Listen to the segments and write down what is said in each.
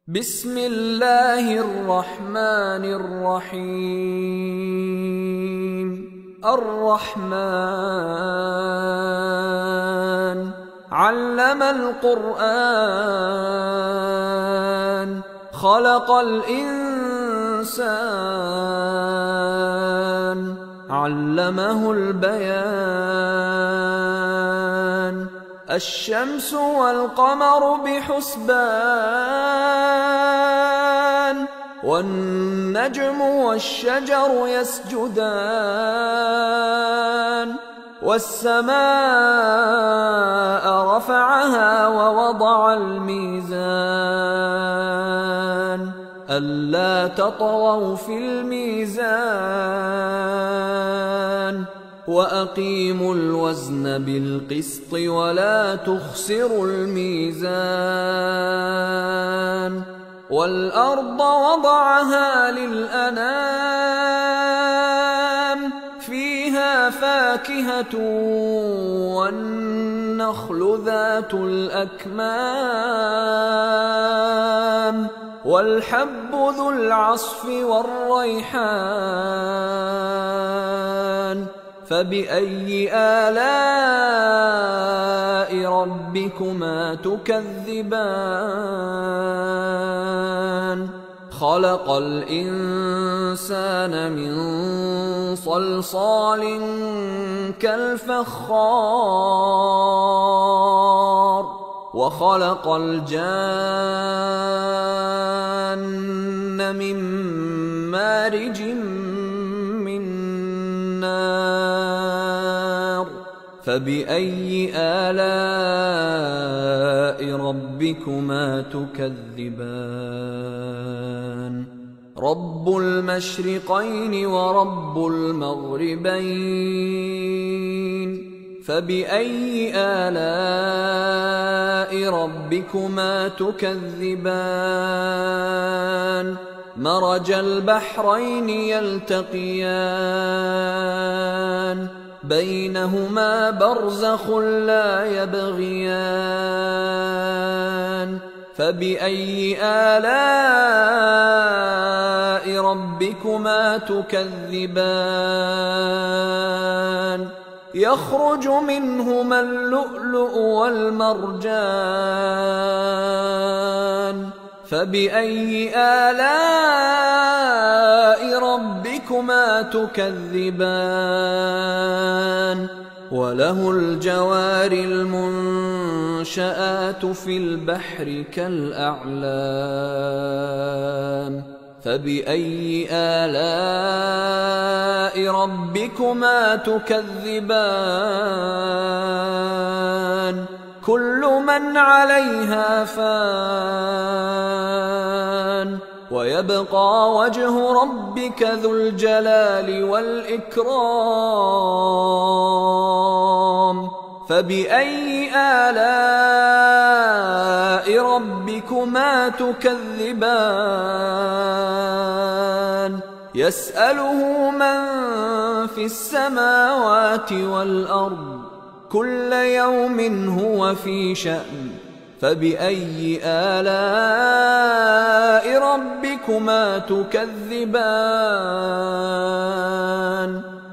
بسم الله الرحمن الرحيم. الرحمن علم القرآن خلق الإنسان علمه البيان. الشمس والقمر بحسبان والنجم والشجر يسجدان. والسماء رفعها ووضع الميزان ألا تطغوا في الميزان وأقيموا الوزن بالقسط ولا تخسروا الميزان. والأرض وضعها للأنام فيها فاكهة والنخل ذات الأكمام والحب ذو العصف والريحان. فبأي آلاء ربكما تكذبان؟ خلق الإنسان من صلصال كالفخار وخلق الجان من مارج من نار. فبأي آلاء ربكما تكذبان؟ رب المشرقين ورب المغربين. فبأي آلاء ربكما تكذبان؟ مرج البحرين يلتقيان بينهما برزخ لا يبغيان. فبأي آلاء ربكما تكذبان؟ يخرج منهما اللؤلؤ والمرجان. فبأي آلاء ربكما تكذبان؟ وله الجوار المنشآت في البحر كالأعلام. فبأي آلاء ربكما تكذبان؟ كل من عليها فان ويبقى وجه ربك ذو الجلال والإكرام. فبأي آلاء ربكما تكذبان؟ يسأله من في السماوات والأرض كل يوم هو في شأن. فبأي آلاء ربكما تكذبان؟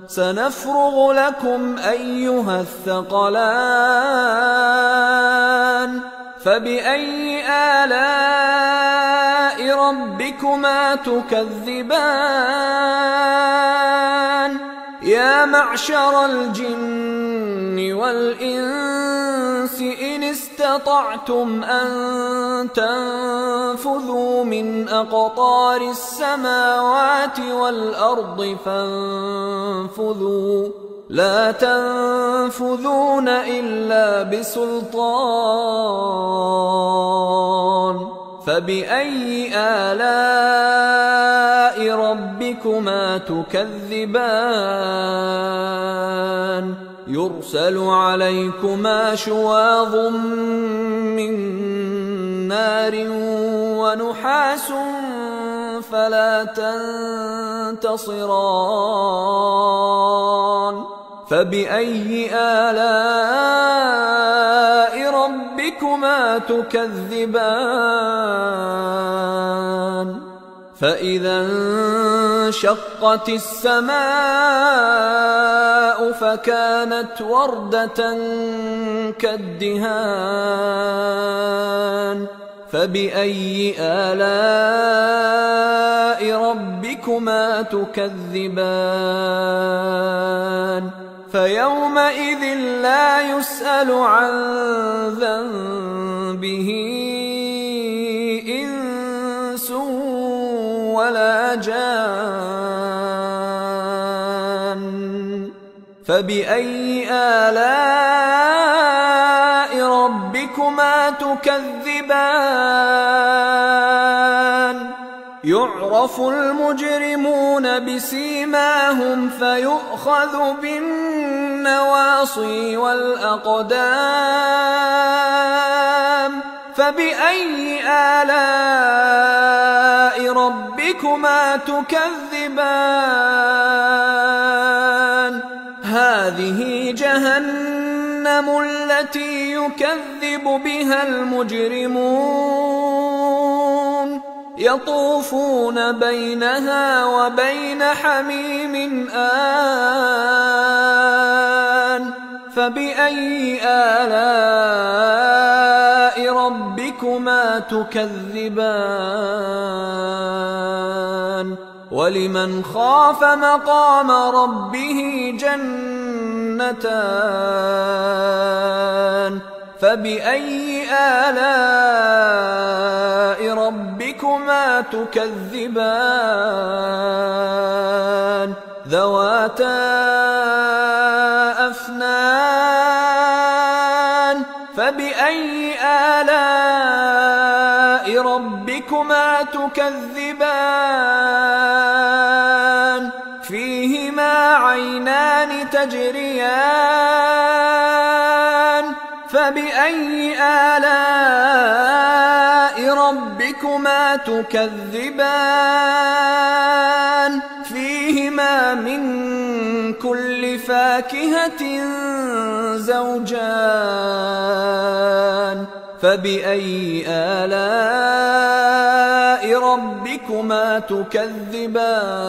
سنفرغ لكم أيها الثقلان. فبأي آلاء ربكما تكذبان؟ يا معشر الجن والإنس إن استطعتم أن تنفذوا من أقطار السماوات والأرض فانفذوا لا تنفذون إلا بسلطان. فبأي آلاء ربكما تكذبان؟ يرسل عليكما شواظ من نار ونحاس فلا تنتصران. فبأي آلاء ربكما تكذبان فإذا انشقت السماء فكانت وردة كالدهان فبأي آلاء ربكما تكذبان فيومئذ لا يسأل عن ذنبه إنس ولا جان فبأي آلاء ربكما تكذبان يعرف المجرمون بسيماهم فيؤخذ بالنواصي والأقدام فبأي آلاء ربكما تكذبان هذه جهنم التي يكذب بها المجرمون يطوفون بينها وبين حميم آن فبأي آلاء ربكما تكذبان ولمن خاف مقام ربه جنتان فبأي آلاء ربكما تكذبان ذواتا أفنان فبأي آلاء ربكما تكذبان فيهما عينان تجريان فبأي آلاء ربكما تكذبان فيهما من كل فاكهة زوجان فبأي آلاء ربكما تكذبان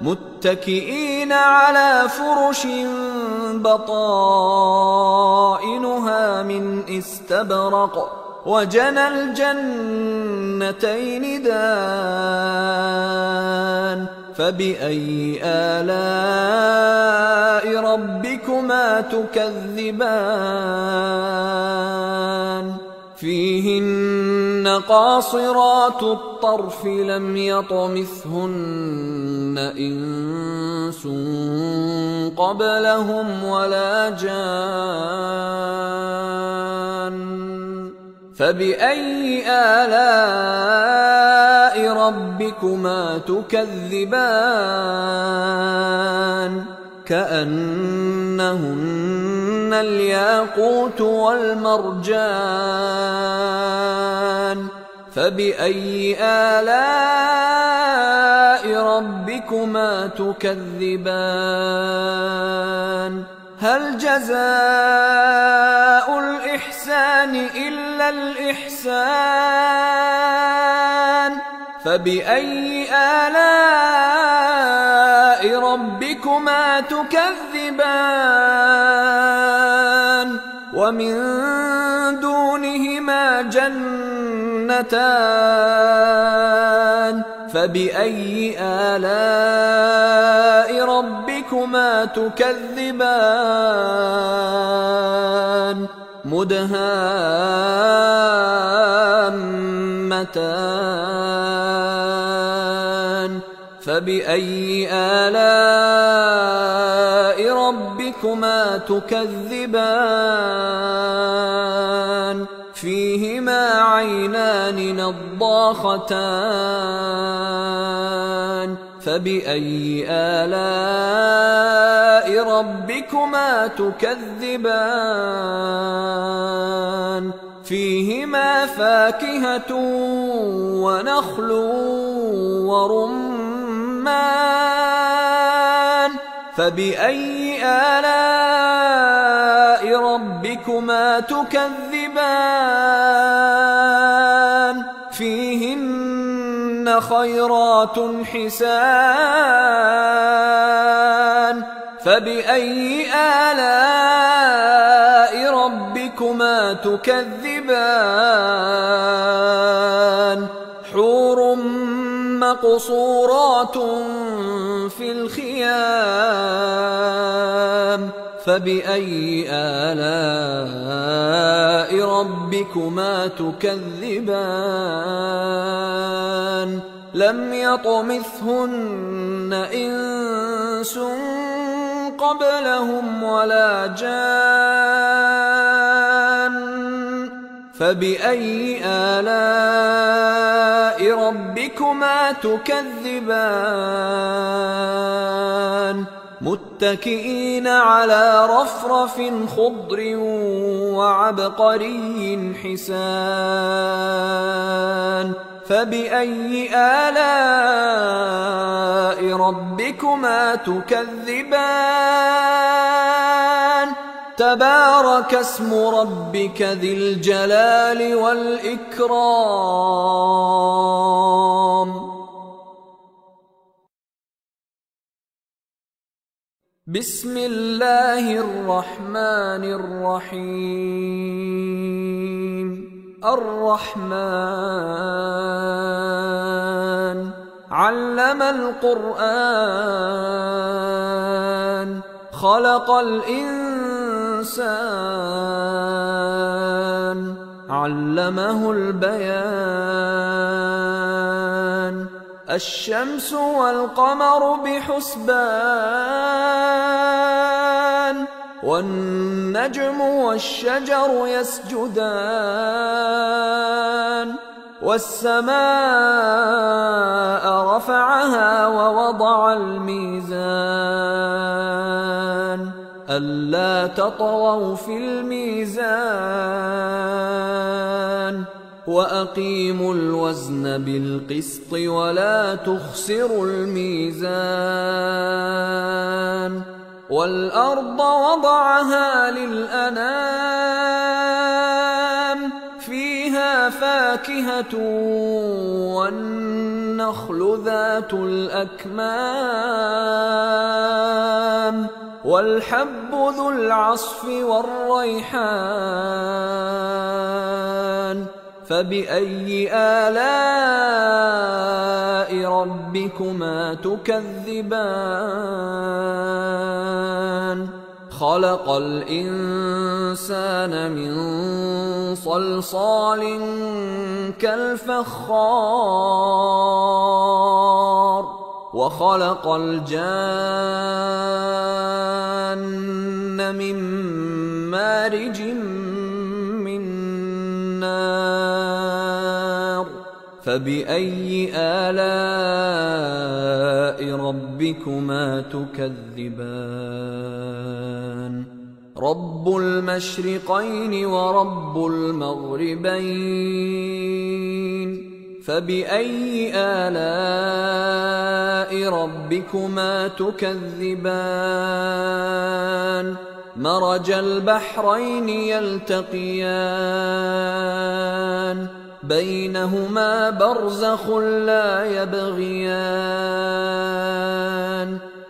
متكئين على فرش بطائنها من استبرق وجنى الجنتين دان فبأي آلاء ربكما تكذبان فيهن قاصرات الطرف لم يطمثهن إنس قبلهم ولا جان فبأي آلاء ربكما تكذبان كأنهن الياقوت والمرجان فبأي آلاء ربكما تكذبان هل جزاء الإحسان إلا الإحسان فبأي آلاء ربكما تكذبان ومن دونهما جنتان فبأي آلاء ربكما تكذبان مدهامتان فبأي آلاء ربكما تكذبان فيهما عينان نضاختان فبأي آلاء ربكما تكذبان فيهما فاكهة ونخل ورمان فبأي آلاء ربكما تكذبان فيهن فيهن خيرات حسان فبأي آلاء ربكما تكذبان حور مقصورات في الخيام فبأي آلاء ربكما تكذبان لم يطمثهن إنس قبلهم ولا جان فبأي آلاء ربكما تكذبان متكئين على رفرف خضر وعبقري حسان فبأي آلاء ربكما تكذبان تبارك اسم ربك ذي الجلال والإكرام بسم الله الرحمن الرحيم الرحمن علم القرآن خلق الإنسان علمه البيان الشمس والقمر بحسبان والنجم والشجر يسجدان والسماء رفعها ووضع الميزان ألا تطغوا في الميزان وأقيموا الوزن بالقسط ولا تخسروا الميزان والأرض وضعها للأنام فيها فاكهة والنخل ذات الأكمام والحب ذو العصف والريحان فبأي آلاء ربكما تكذبان خلق الإنسان من صلصال كالفخار وخلق الجان من مارج من نار فبأي آلاء ربكما تكذبان رب المشرقين ورب المغربين فبأي آلاء ربكما تكذبان مرج البحرين يلتقيان بينهما برزخ لا يبغيان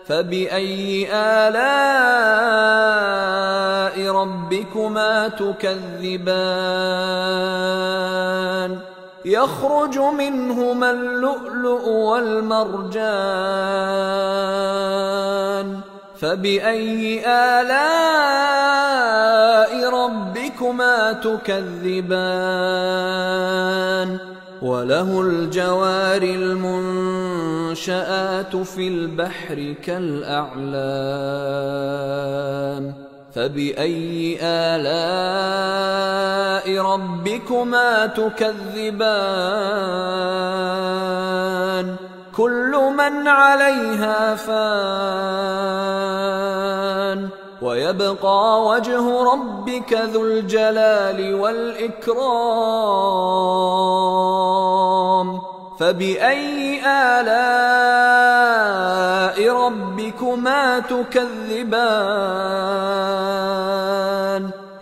فبأي آلاء ربكما تكذبان يخرج منهما اللؤلؤ والمرجان فبأي آلاء ربكما تكذبان وله الجوار المنشآت في البحر كالأعلام فبأي آلاء ربكما تكذبان كل من عليها فان ويبقى وجه ربك ذو الجلال والإكرام فبأي آلاء ربكما تكذبان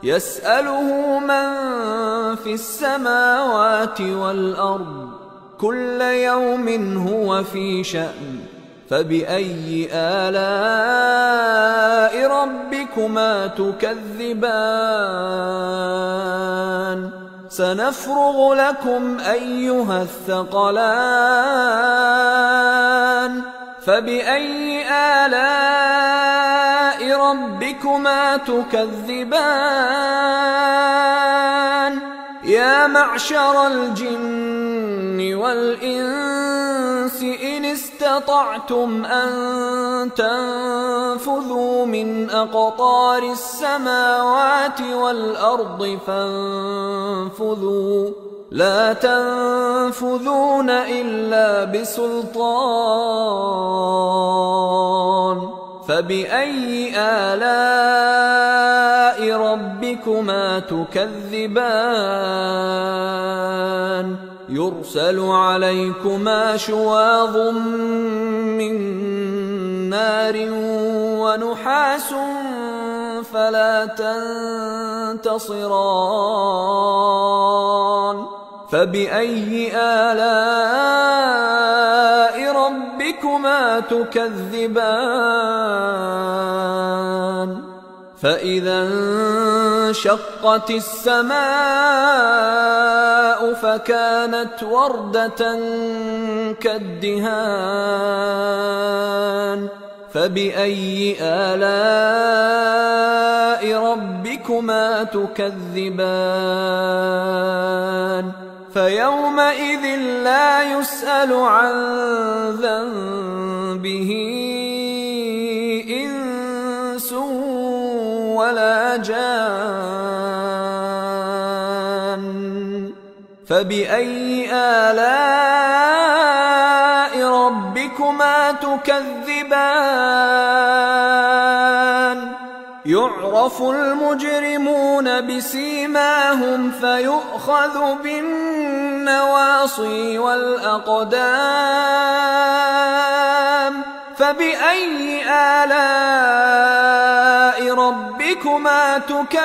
يسأله من في السماوات والأرض كل يوم هو في شأن فبأي آلاء ربكما تكذبان سنفرغ لكم أيها الثقلان فبأي آلاء ربكما تكذبان يا معشر الجن والإنس إن استطعتم أن تنفذوا من أقطار السماوات والأرض فانفذوا لا تنفذون إلا بسلطان فبأي آلاء ربكما تكذبان يرسل عليكما شواظ من نار ونحاس فلا تنتصران فبأي آلاء ربكما تكذبان فإذا انشقت السماء فكانت وردة كالدهان فبأي آلاء ربكما تكذبان فيومئذ لا يسأل عن ذنبه إنس ولا جان فبأي آلاء ربكما تكذبان يعرف المجرمون بسيماهم فيؤخذ بالنواصي والأقدام فبأي آلاء ربكما تكذبان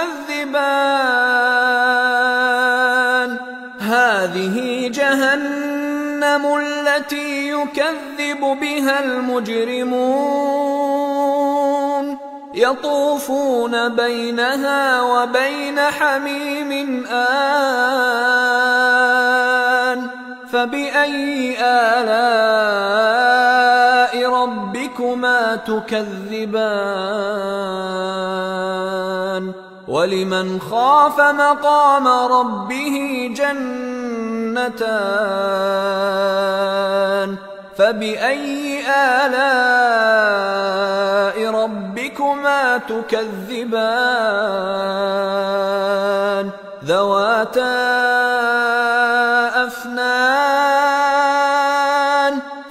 هذه جهنم التي يكذب بها المجرمون يطوفون بينها وبين حميم آن فبأي آلاء ربكما تكذبان ولمن خاف مقام ربه جنتان فبأي آلاء ربكما تكذبان ذواتا أفنان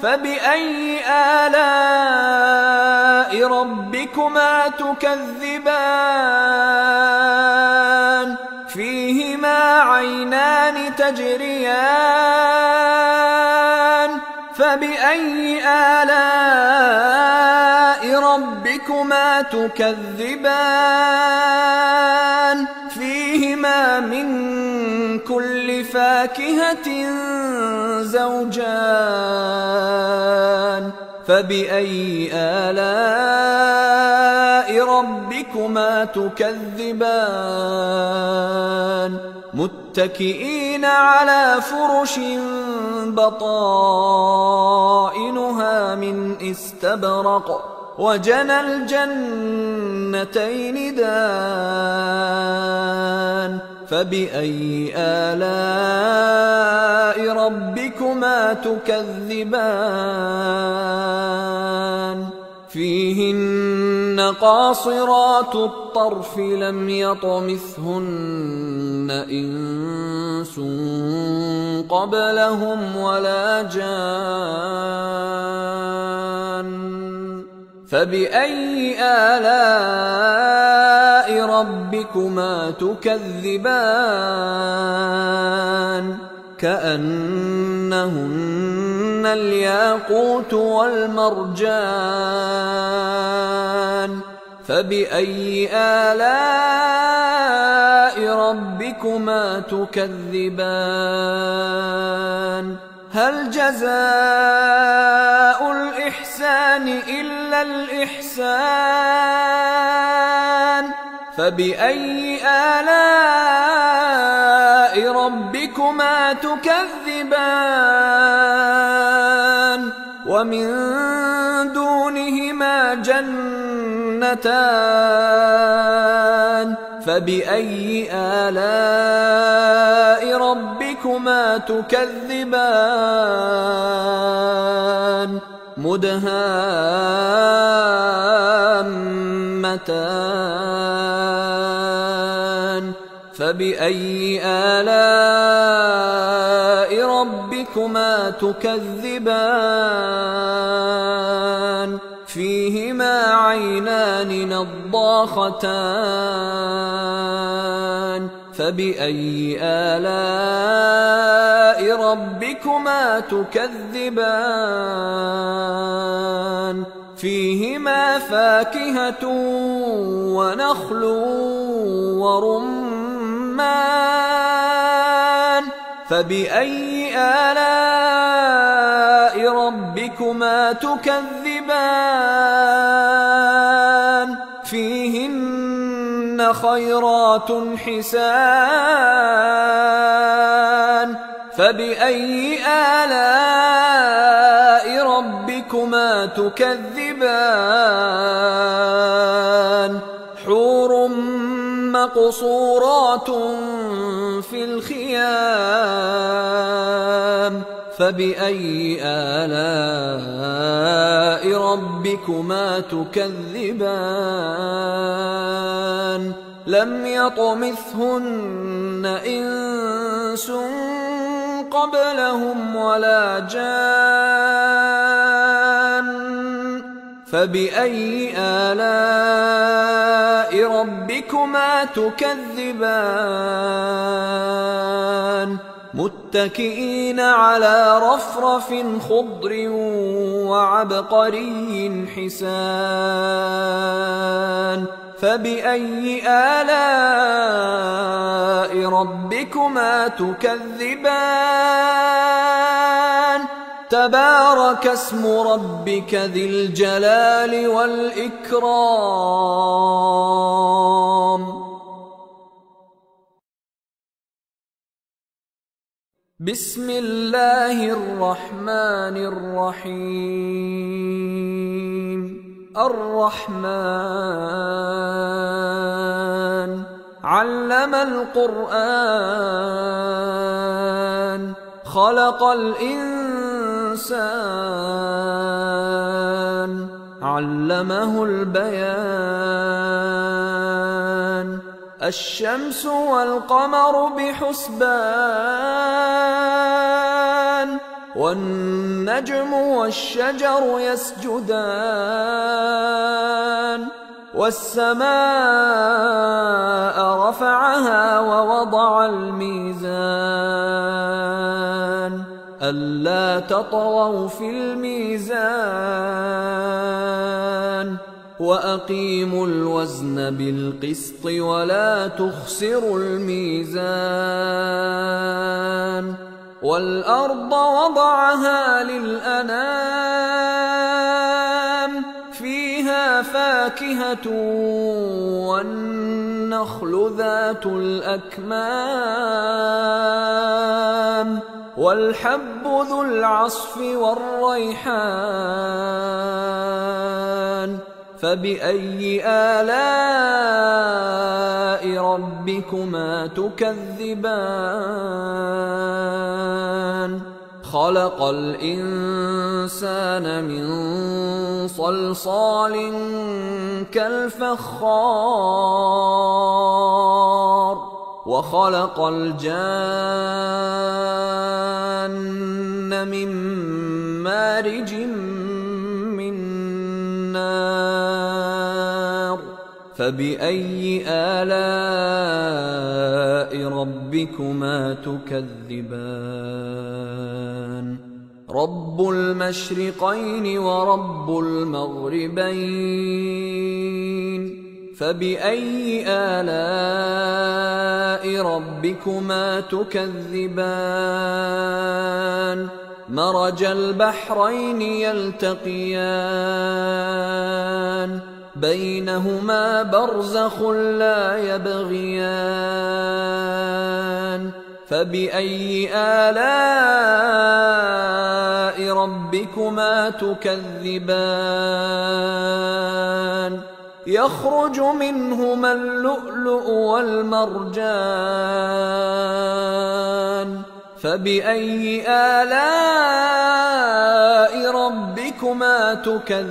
فبأي آلاء ربكما تكذبان فيهما عينان تجريان فبأي آلاء ربكما تكذبان فيهما من كل فاكهة زوجان فبأي آلاء ربكما تكذبان متكئين على فرش بطائنها من استبرق وجنى الجنتين دان فبأي آلاء ربكما تكذبان فيهن قاصرات الطرف لم يطمثهن إنس قبلهم ولا جان فبأي آلاء ربكما تكذبان كأنهن الياقوت والمرجان فبأي آلاء ربكما تكذبان هل جزاء الإحسان إلا الإحسان فبأي آلاء ربكما تكذبان ومن دونهما جنتان فبأي آلاء ربكما تكذبان مدهامتان فبأي آلاء ربكما تكذبان فيهما عينان نضاختان فبأي آلاء ربكما تكذبان فيهما فاكهة ونخل ورمان فبأي آلاء ربكما تكذبان فيهن خيرات حسان فبأي آلاء ربكما تكذبان حور مقصورات في الخيام فبأي آلاء ربكما تكذبان لم يطمثهن إنس قبلهم ولا جان فبأي آلاء ربكما تكذبان متكئين على رفرف خضر وعبقري حسان فبأي آلاء ربكما تكذبان تبارك اسم ربك ذي الجلال والإكرام بسم الله الرحمن الرحيم الرحمن علم القرآن خلق الإنسان علمه البيان الشمس والقمر بحسبان والنجم والشجر يسجدان والسماء رفعها ووضع الميزان ألا تطغوا في الميزان وأقيموا الوزن بالقسط ولا تخسروا الميزان والأرض وضعها للأنام فيها فاكهة والنخل ذات الأكمام والحب ذو العصف والريحان فبأي آلاء ربكما تكذبان خلق الإنسان من صلصال كالفخار وخلق الجان من مارج من نار فبأي آلاء ربكما تكذبان رب المشرقين ورب المغربين فبأي آلاء ربكما تكذبان مرج البحرين يلتقيان بينهما برزخ لا يبغيان فبأي آلاء ربكما تكذبان يخرج منهما اللؤلؤ والمرجان فبأي آلاء ربكما تكذبان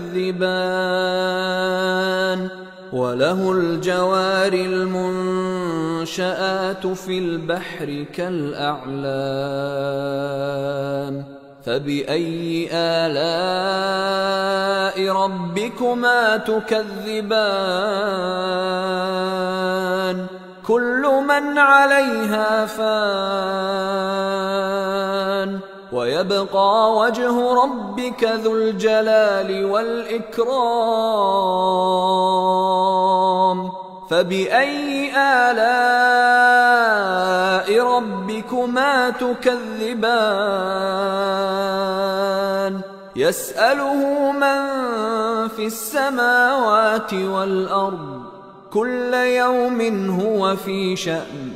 وله الجوار المنشآت في البحر كالأعلام فبأي آلاء ربكما تكذبان كل من عليها فان ويبقى وجه ربك ذو الجلال والإكرام فبأي آلاء ربكما تكذبان يسأله من في السماوات والأرض كل يوم هو في شأن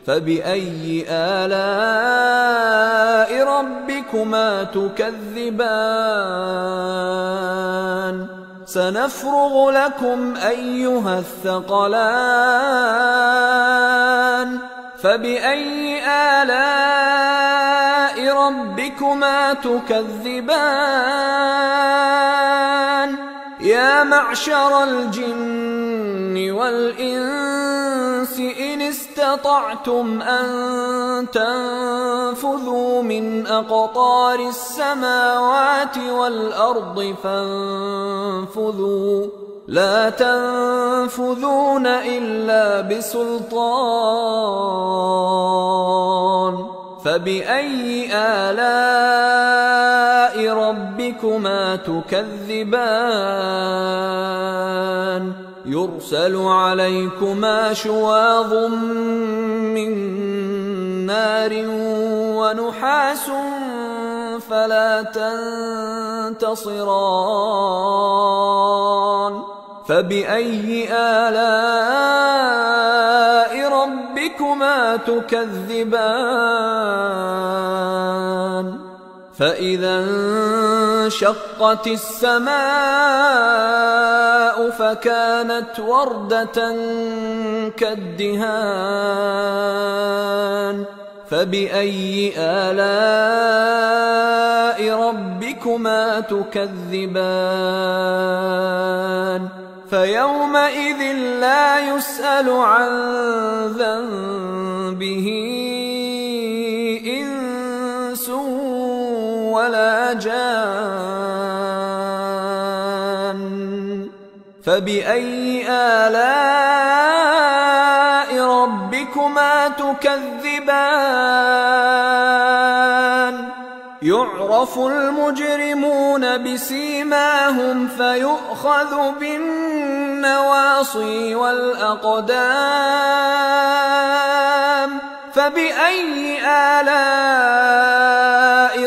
فبأي آلاء ربكما تكذبان سنفرغ لكم أيها الثقلان فبأي آلاء ربكما تكذبان يا معشر الجن والإنس إن استطعتم أن تنفذوا من أقطار السماوات والأرض فانفذوا لا تنفذون إلا بسلطان فبأي آلاء ربكما تكذبان يرسل عليكما شواظ من نار ونحاس فلا تنتصران فبأي آلاء ربكما تكذبان فإذا انشقت السماء فكانت وردة كالدهان فبأي آلاء ربكما تكذبان فيومئذ لا يسأل عن ذنبه إنس ولا جان فبأي آلاء ربكما تكذبان يعرف المجرمون بسيماهم فيؤخذ بالنواصي والأقدام فبأي آلاء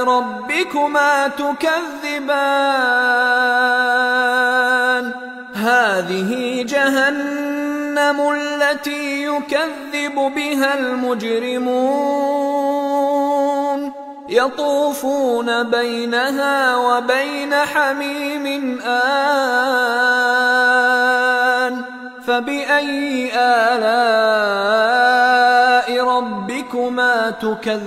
ربكما تكذبان هذه جهنم التي يكذب بها المجرمون يطوفون بينها وبين حميم آن فبأي آلاء ربكما تكذبان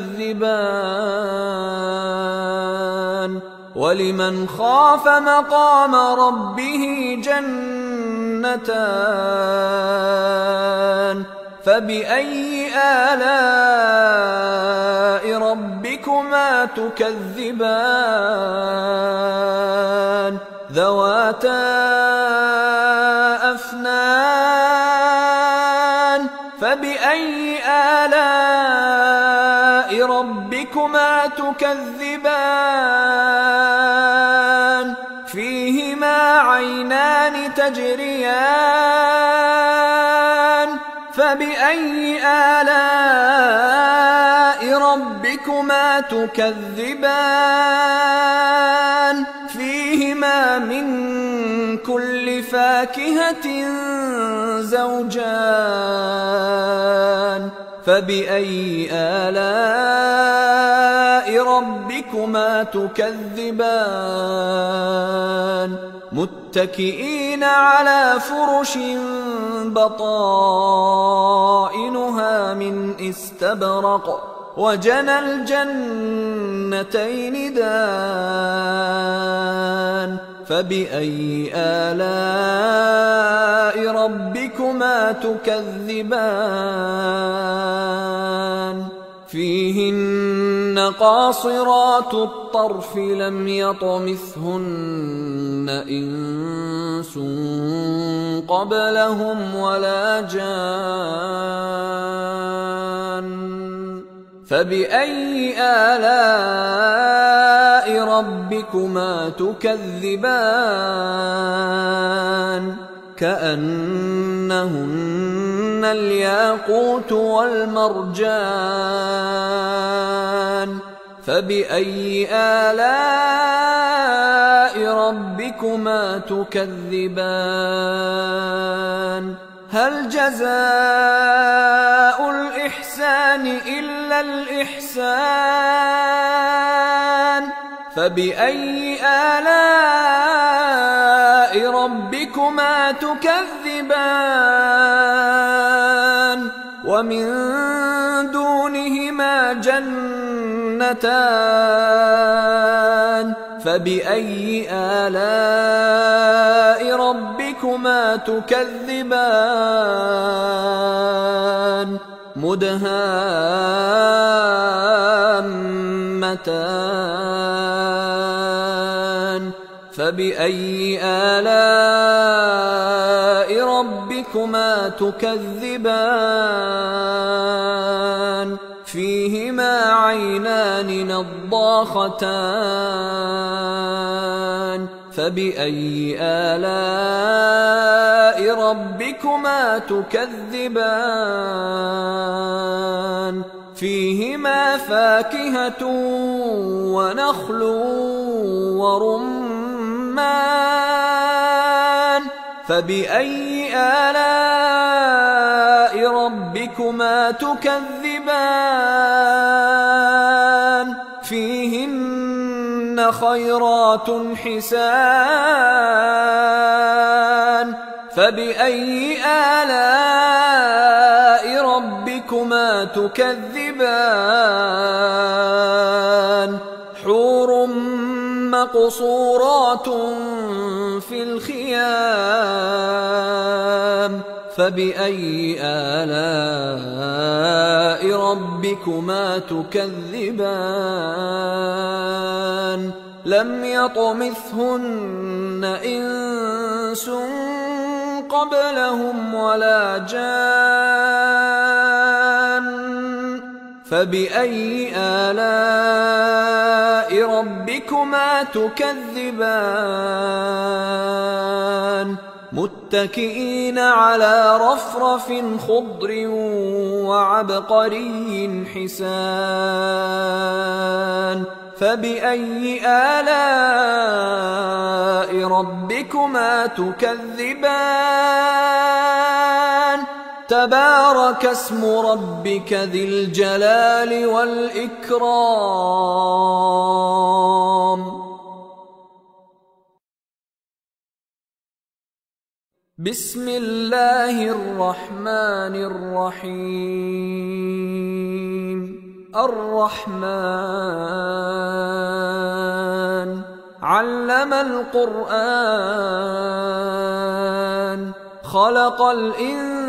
ولمن خاف مقام ربه جنتان فبأي آلاء ربكما تكذبان ذواتا أفنان فبأي آلاء ربكما تكذبان فيهما عينان تجريان فبأي آلاء ربكما تكذبان فيهما من كل فاكهة زوجان فبأي آلاء ربكما تكذبان متكئين على فرش بطائنها من استبرق وجنى الجنتين دان فبأي آلاء ربكما تكذبان فيهن قاصرات الطرف لم يطمثهن إنس قبلهم ولا جان فبأي آلاء ربكما تكذبان كأنهن الياقوت والمرجان فبأي آلاء ربكما تكذبان هل جزاء الإحسان إلا الإحسان فبأي آلاء ربكما تكذبان ومن دونهما جنتان فبأي آلاء ربكما تكذبان مدهامتان فبأي آلاء ربكما تكذبان فيهما عينان نضاختان فبأي آلاء ربكما تكذبان فيهما فاكهة ونخل ورمان فبأي آلاء ربكما تكذبان فيهن خيرات حسان فبأي آلاء ربكما تكذبان حور مقصورات في الخيام فبأي آلاء ربكما تكذبان لم يطمثهن إنس قبلهم ولا جان فبأي آلاء ربكما تكذبان متكئين على رفرف خضر وعبقري حسان فبأي آلاء ربكما تكذبان تبارك اسم ربك ذي الجلال والإكرام بسم الله الرحمن الرحيم الرحمن علم القرآن خلق الإنسان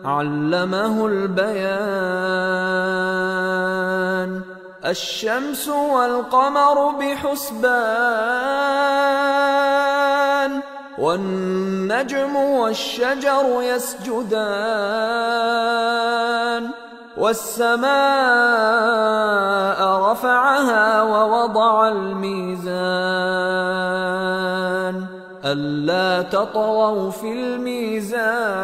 علمه البيان الشمس والقمر بحسبان والنجم والشجر يسجدان والسماء رفعها ووضع الميزان ألا تطغوا في الميزان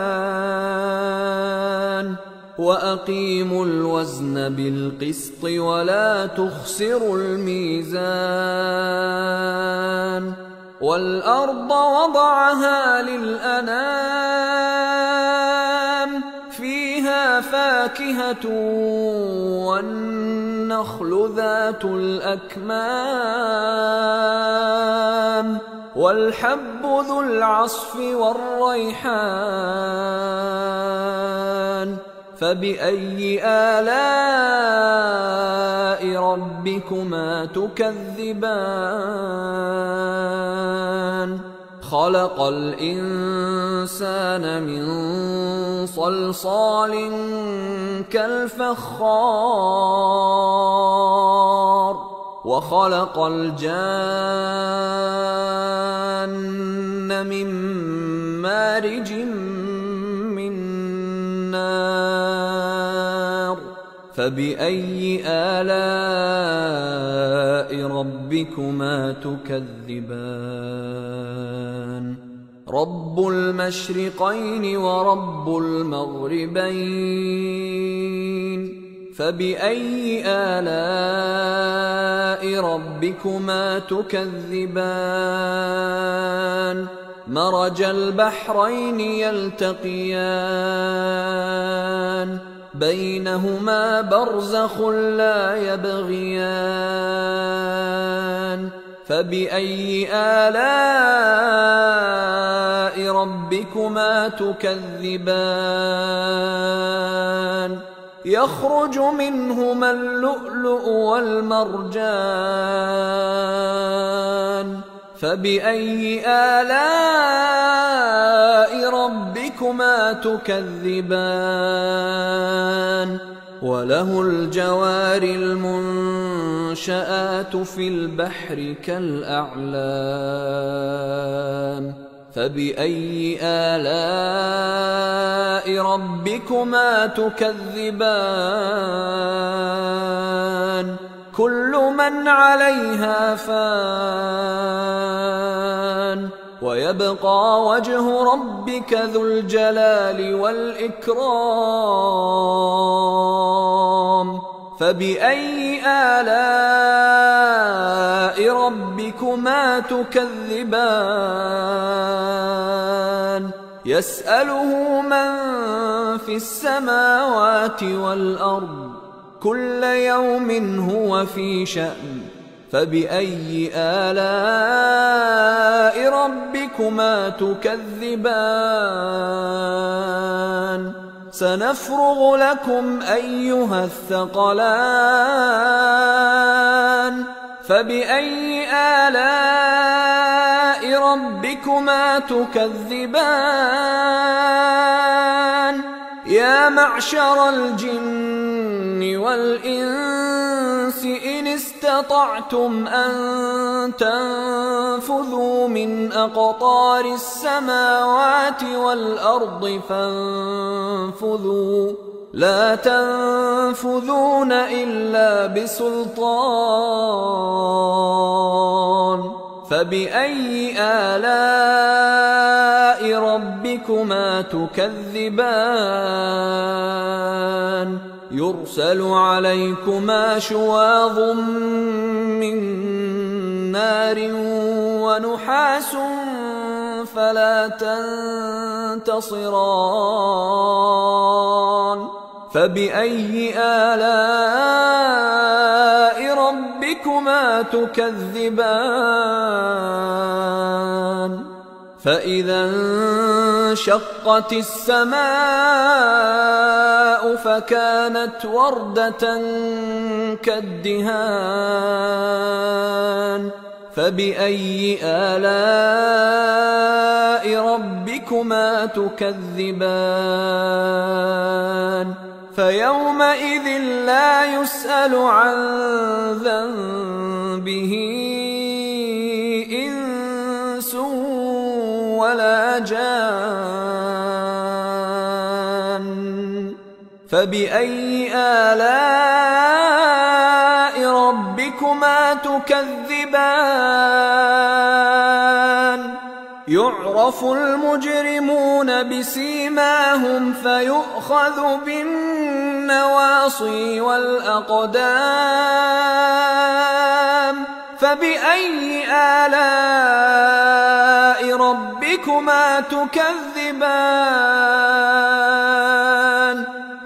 وأقيموا الوزن بالقسط ولا تخسروا الميزان والأرض وضعها للأنام فيها فاكهة والنخل ذات الأكمام والحب ذو العصف والريحان فبأي آلاء ربكما تكذبان خلق الإنسان من صلصال كالفخار وخلق الجان من مارج من نار فبأي آلاء ربكما تكذبان رب المشرقين ورب المغربين فبأي آلاء ربكما تكذبان مرج البحرين يلتقيان بينهما برزخ لا يبغيان فبأي آلاء ربكما تكذبان يخرج منهما اللؤلؤ والمرجان فبأي آلاء ربكما تكذبان وله الجوار المنشآت في البحر كالأعلام فبأي آلاء ربكما تكذبان كل من عليها فان ويبقى وجه ربك ذو الجلال والإكرام فبأي آلاء ربكما تكذبان يسأله من في السماوات والأرض كل يوم هو في شأن فبأي آلاء ربكما تكذبان سنفرغ لكم أيها الثقلان فبأي آلاء ربكما تكذبان يا معشر الجن والإنس إن استطعتم أن تنفذوا من أقطار السماوات والأرض فانفذوا لا تنفذون إلا بسلطان فبأي آلاء ربكما تكذبان يرسل عليكما شواظ من نار ونحاس فلا تنتصران فبأي آلاء ربكما تكذبان فإذا انشقت السماء فكانت وردة كالدهان فبأي آلاء ربكما تكذبان فيومئذ لا يسأل عن ذنبه إنس ولا جان فبأي آلاء ربكما تكذبان يعرف يعرف المجرمون بسيماهم فيؤخذ بالنواصي والأقدام فبأي آلاء ربكما تكذبان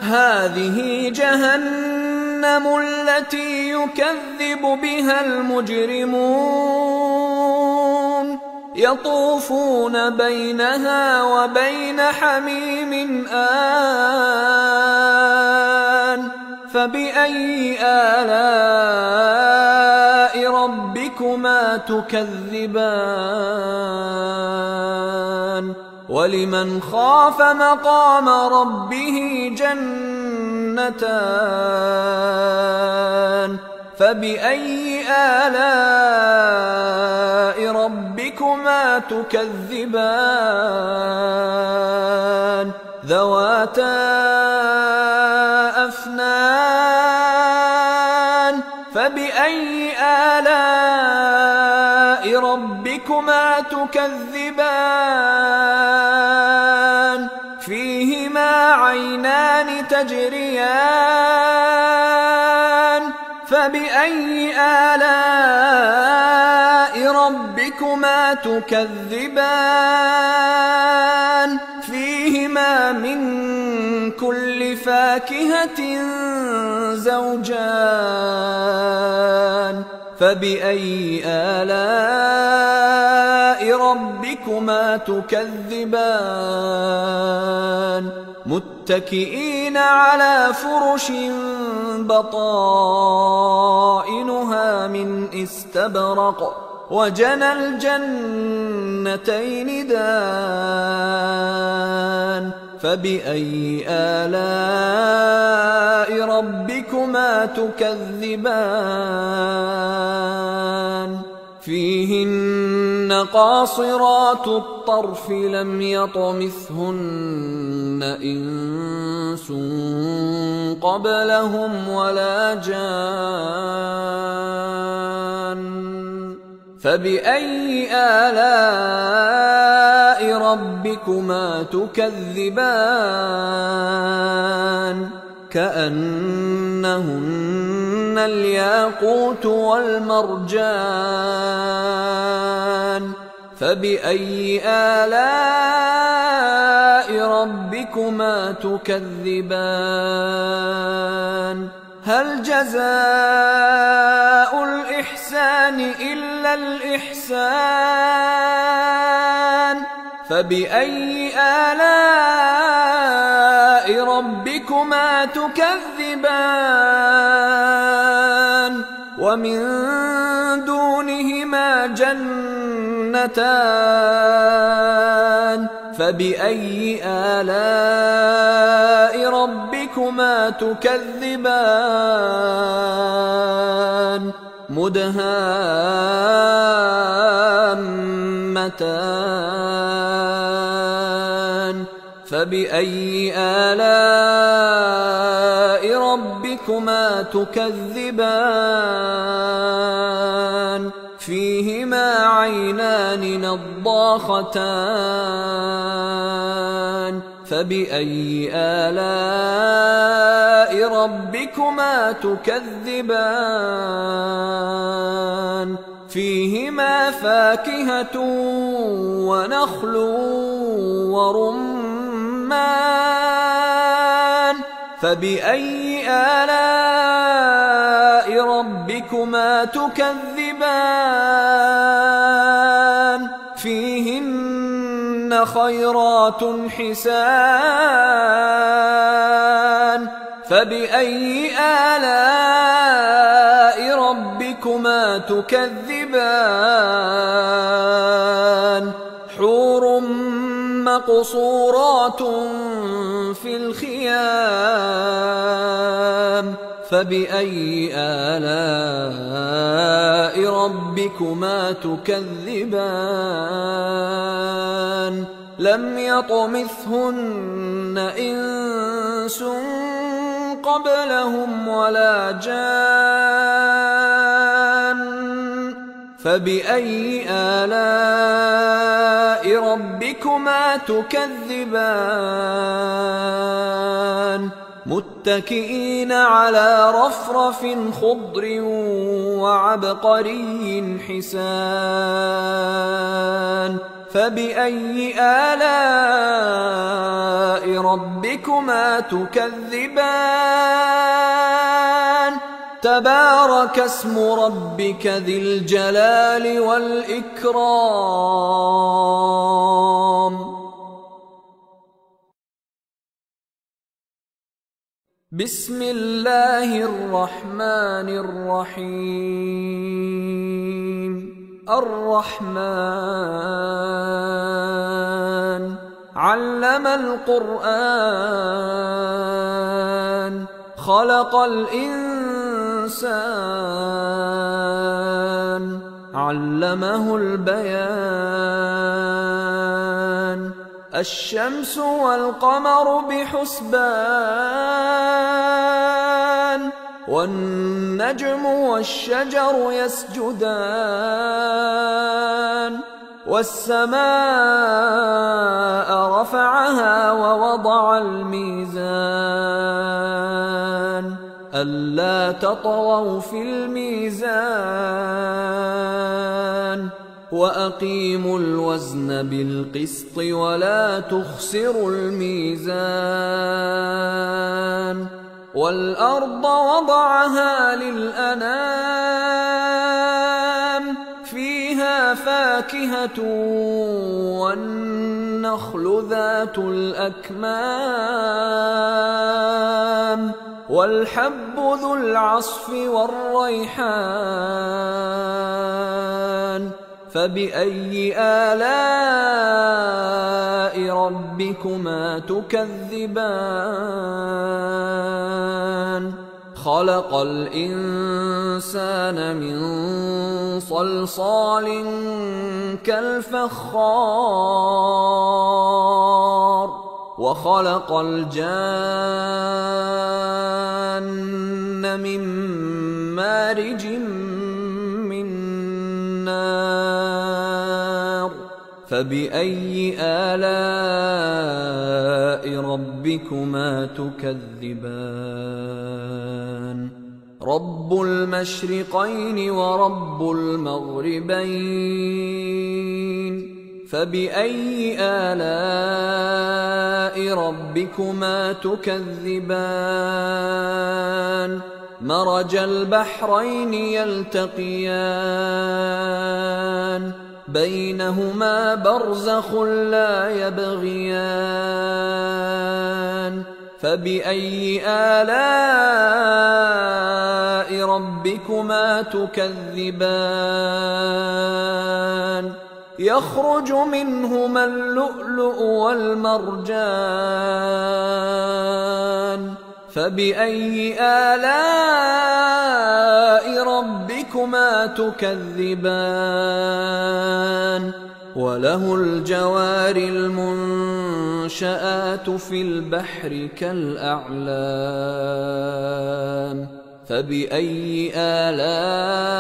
هذه جهنم التي يكذب بها المجرمون يطوفون بينها وبين حميم آن فبأي آلاء ربكما تكذبان ولمن خاف مقام ربه جنتان فبأي آلاء ربكما تكذبان ذواتا أفنان فبأي آلاء ربكما تكذبان فيهما عينان تجريان فبأي آلاء ربكما تكذبان فيهما من كل فاكهة زوجان فبأي آلاء ربكما تكذبان متكئين على فرش بطائنها من استبرق وجنى الجنتين دان فبأي آلاء ربكما تكذبان فيهن قاصرات الطرف لم يطمثهن إنس قبلهم ولا جان فبأي آلاء ربكما تكذبان كأنهن الياقوت والمرجان فبأي آلاء ربكما تكذبان هل جزاء الإحسان إلا الإحسان فبأي آلاء ربكما تكذبان ومن دونهما جنتان فبأي آلاء ربكما تكذبان مدهامتان فبأي آلاء ربكما تكذبان فيهما عينان نضاختان فبأي آلاء ربكما تكذبان فيهما فاكهة ونخل ورمان فبأي آلاء ربكما تكذبان فيهن خيرات حسان فبأي آلاء ربكما تكذبان حور مقصورات في الخيام فبأي آلاء ربكما تكذبان لم يطمثهن إنس قبلهم ولا جان فبأي آلاء ربكما تكذبان متكئين على رفرف خضر وعبقري حسان فبأي آلاء ربكما تكذبان تبارك اسم ربك ذي الجلال والإكرام بسم الله الرحمن الرحيم الرحمن علم القرآن خلق الإنسان علمه البيان الشمس والقمر بحسبان والنجم والشجر يسجدان والسماء رفعها ووضع الميزان ألا تطغوا في الميزان وأقيموا الوزن بالقسط ولا تخسروا الميزان والأرض وضعها للأنام فيها فاكهة والنخل ذات الأكمام والحب ذو العصف والريحان فبأي آلاء ربكما تكذبان خلق الإنسان من صلصال كالفخار وخلق الجان من مارج من نار فبأي آلاء ربكما تكذبان رب المشرقين ورب المغربين فبأي آلاء ربكما تكذبان مرج البحرين يلتقيان بينهما برزخ لا يبغيان فبأي آلاء ربكما تكذبان يخرج منهما اللؤلؤ والمرجان فبأي آلاء ربكما تكذبان وله الجوار المنشآت في البحر كالأعلام فبأي آلاء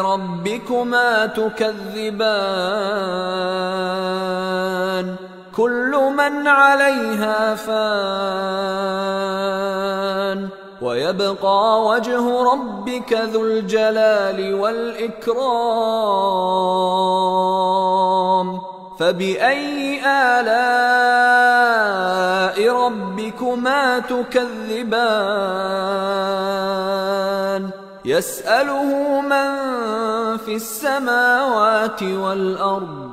ربكما تكذبان كل من عليها فان ويبقى وجه ربك ذو الجلال والإكرام فبأي آلاء ربكما تكذبان يسأله من في السماوات والأرض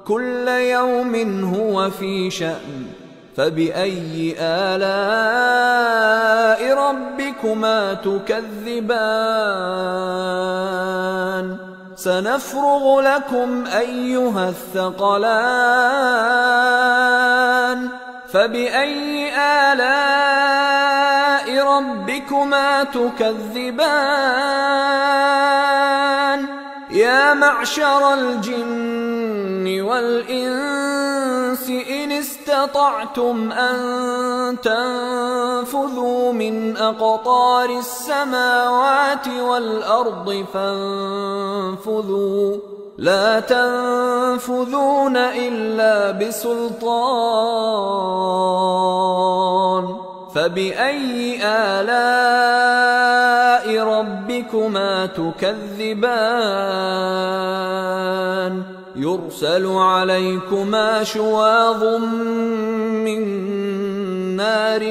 كل يوم هو في شأن فبأي آلاء ربكما تكذبان سنفرغ لكم أيها الثقلان فبأي آلاء ربكما تكذبان يا معشر الجن والإنس إن استطعتم أن تنفذوا من أقطار السماوات والأرض لا تنفذون إلا بسلطان فبأي آلاء ربكما تكذبان يرسل عليكما شواظ من نار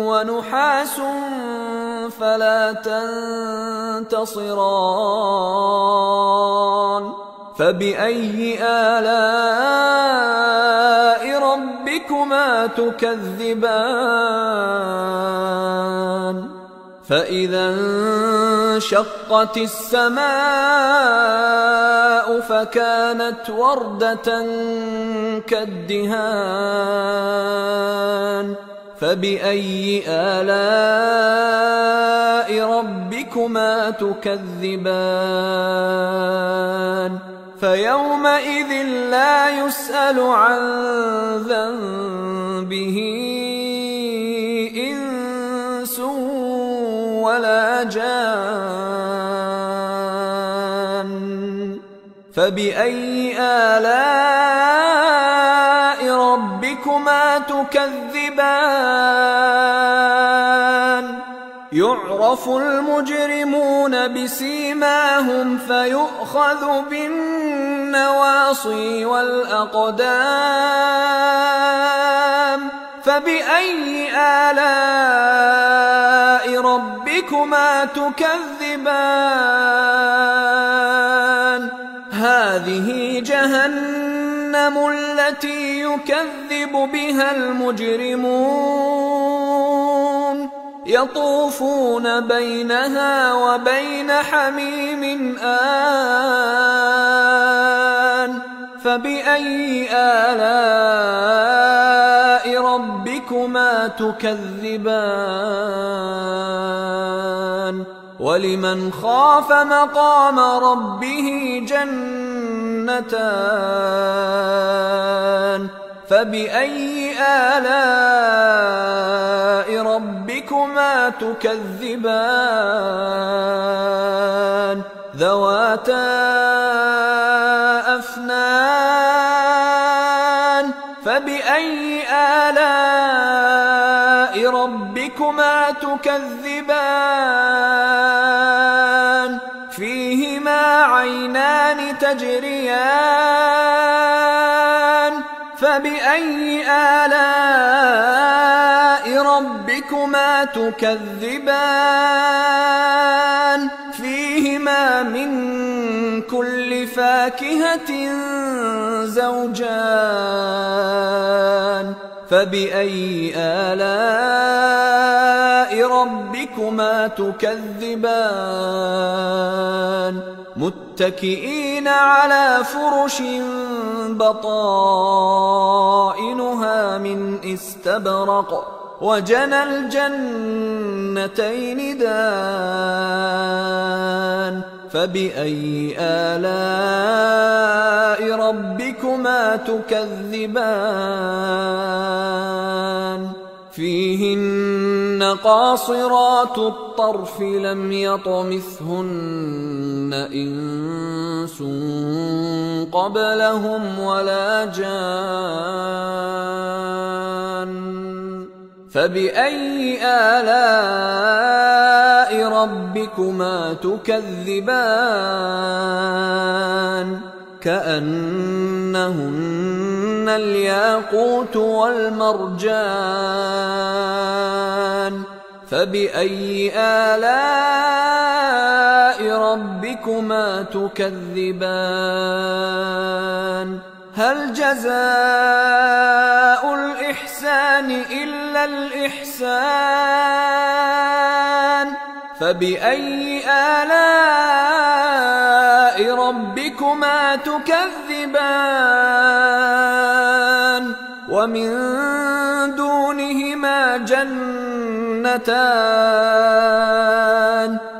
ونحاس فلا تنتصران فبأي آلاء ربكما تكذبان فإذا انشقت السماء فكانت وردة كالدهان فبأي آلاء ربكما تكذبان فيومئذ لا يسأل عن ذنبه إنس ولا جان فبأي آلاء ربكما تكذبان يعرف المجرمون بسيماهم فيؤخذ بالنواصي والأقدام فبأي آلاء ربكما تكذبان هذه جهنم التي يكذب بها المجرمون يطوفون بينها وبين حميم آن فبأي آلاء ربكما تكذبان ولمن خاف مقام ربه جنتان فبأي آلاء ربكما تكذبان ذواتا أفنان فبأي آلاء ربكما تكذبان فيهما عينان تجريان فبأي آلاء ربكما تكذبان فيهما من كل فاكهة زوجان فبأي آلاء ربكما تكذبان متكئين على فرش بطائنها من استبرق وجنى الجنتين دان فبأي آلاء ربكما تكذبان فيهن قاصرات الطرف لم يطمثهن إنس قبلهم ولا جان فبأي آلاء ربكما تكذبان كأنهن الياقوت والمرجان فبأي آلاء ربكما تكذبان هل جزاء الإحسان إلا الإحسان فبأي آلاء ربكما تكذبان ومن دونهما جنتان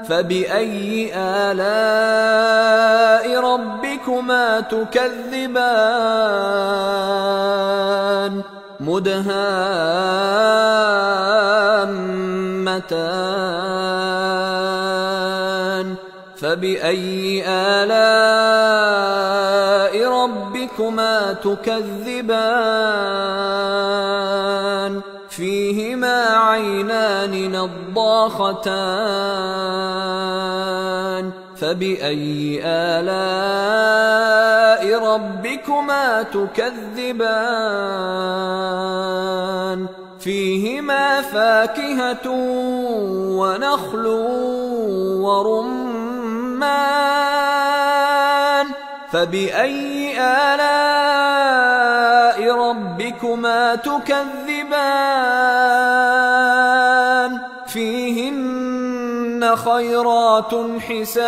فبأي آلاء ربكما تكذبان مدهامتان فبأي آلاء ربكما تكذبان فيهما عينان نضاختان فبأي آلاء ربكما تكذبان فيهما فاكهة ونخل ورمان فبأي آلاء ربكما تكذبان فيهن خيرات حسان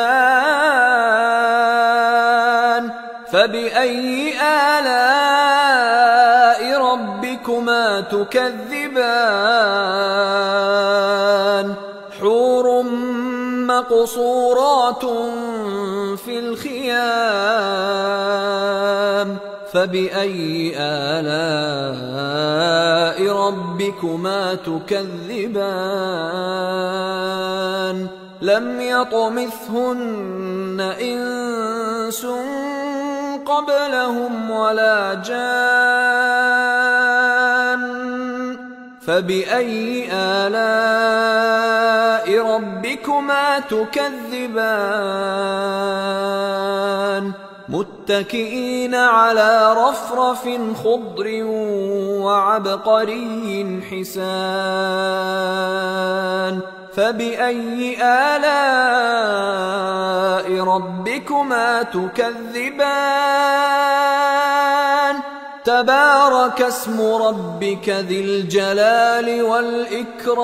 فبأي آلاء ربكما تكذبان حور مقصورات في الخيام فبأي آلاء ربكما تكذبان لم يطمثهن إنس قبلهم ولا جان فبأي آلاء ربكما تكذبان متكئين على رفرف خضر وعبقري حسان فبأي آلاء ربكما تكذبان تبارك اسم ربك ذي الجلال والإكرام